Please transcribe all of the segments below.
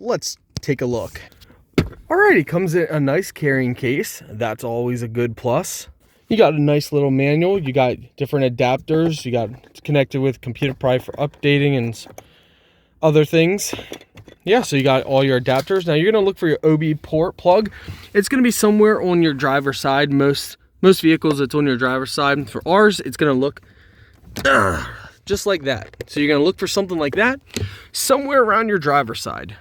let's take a look. Alrighty, comes in a nice carrying case. That's always a good plus. You got a nice little manual. You got different adapters. You got connected with computer probably for updating and other things. Yeah, so you got all your adapters. Now you're gonna look for your OB port plug. It's gonna be somewhere on your driver's side. Most vehicles, it's on your driver's side. For ours, it's gonna look just like that. So you're gonna look for something like that somewhere around your driver's side.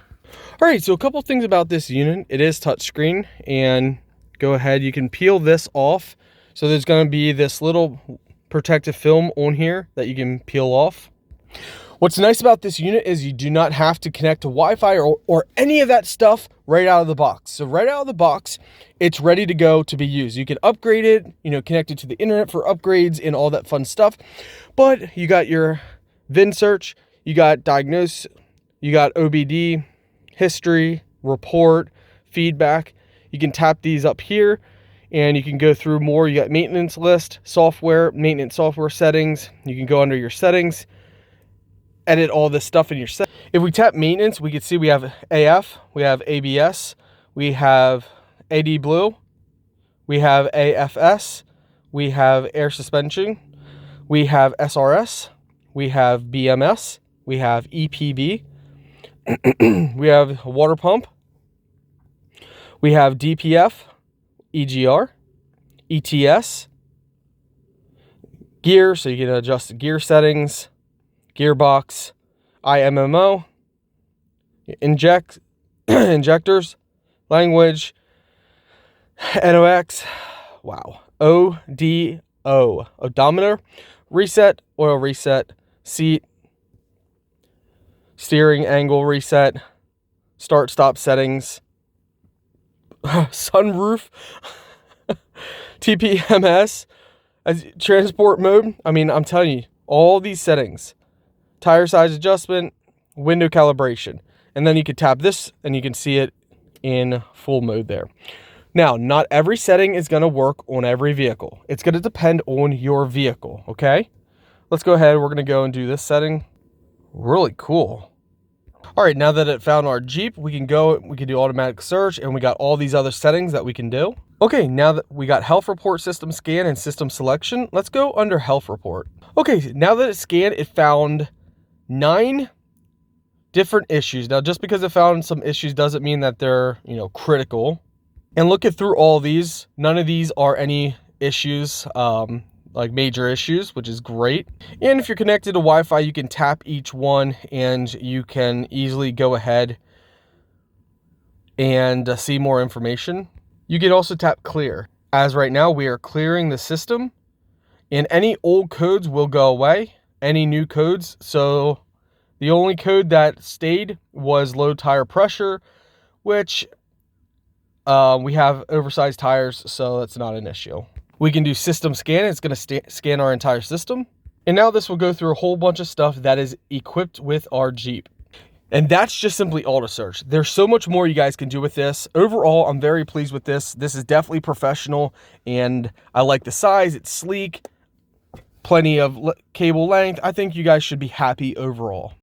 All right, so a couple things about this unit. It is touchscreen, and go ahead, you can peel this off. So there's gonna be this little protective film on here that you can peel off. What's nice about this unit is you do not have to connect to Wi-Fi or any of that stuff right out of the box. So right out of the box, it's ready to go to be used. You can upgrade it, connect it to the internet for upgrades and all that fun stuff. But you got your VIN search, you got diagnose, you got OBD, history, report, feedback. You can tap these up here and you can go through more. You got maintenance list, software, maintenance software settings. You can go under your settings, edit all this stuff in your set. If we tap maintenance, we can see we have AF, we have ABS, we have AD Blue, we have AFS, we have air suspension, we have SRS, we have BMS, we have EPB, we have water pump, we have DPF, EGR, ETS, gear, so you can adjust the gear settings, gearbox, IMMO, injectors, language, NOx, wow, ODO, odometer, reset, oil reset, seat, steering angle reset, start stop settings, sunroof, TPMS, transport mode. I mean, I'm telling you, all these settings. Tire size adjustment, window calibration, and then you can tap this and you can see it in full mode there. Now, not every setting is going to work on every vehicle. It's going to depend on your vehicle, okay? Let's go ahead. We're going to go and do this setting. Really cool. All right, now that it found our Jeep, we can do automatic search, and we got all these other settings that we can do. Okay, now that we got health report, system scan, and system selection, let's go under health report. Okay, now that it's scanned, it found 9 different issues. Now, just because it found some issues doesn't mean that they're, critical. And looking through all these, none of these are any issues, like major issues, which is great. And if you're connected to Wi-Fi, you can tap each one and you can easily go ahead and see more information. You can also tap clear. As right now, we are clearing the system, and any old codes will go away. Any new codes. So the only code that stayed was low tire pressure, which we have oversized tires, so that's not an issue. We can do system scan. It's going to scan our entire system. And now this will go through a whole bunch of stuff that is equipped with our Jeep. And that's just simply auto search. There's so much more you guys can do with this. Overall, I'm very pleased with this. This is definitely professional, and I like the size. It's sleek. Plenty of cable length. I think you guys should be happy overall.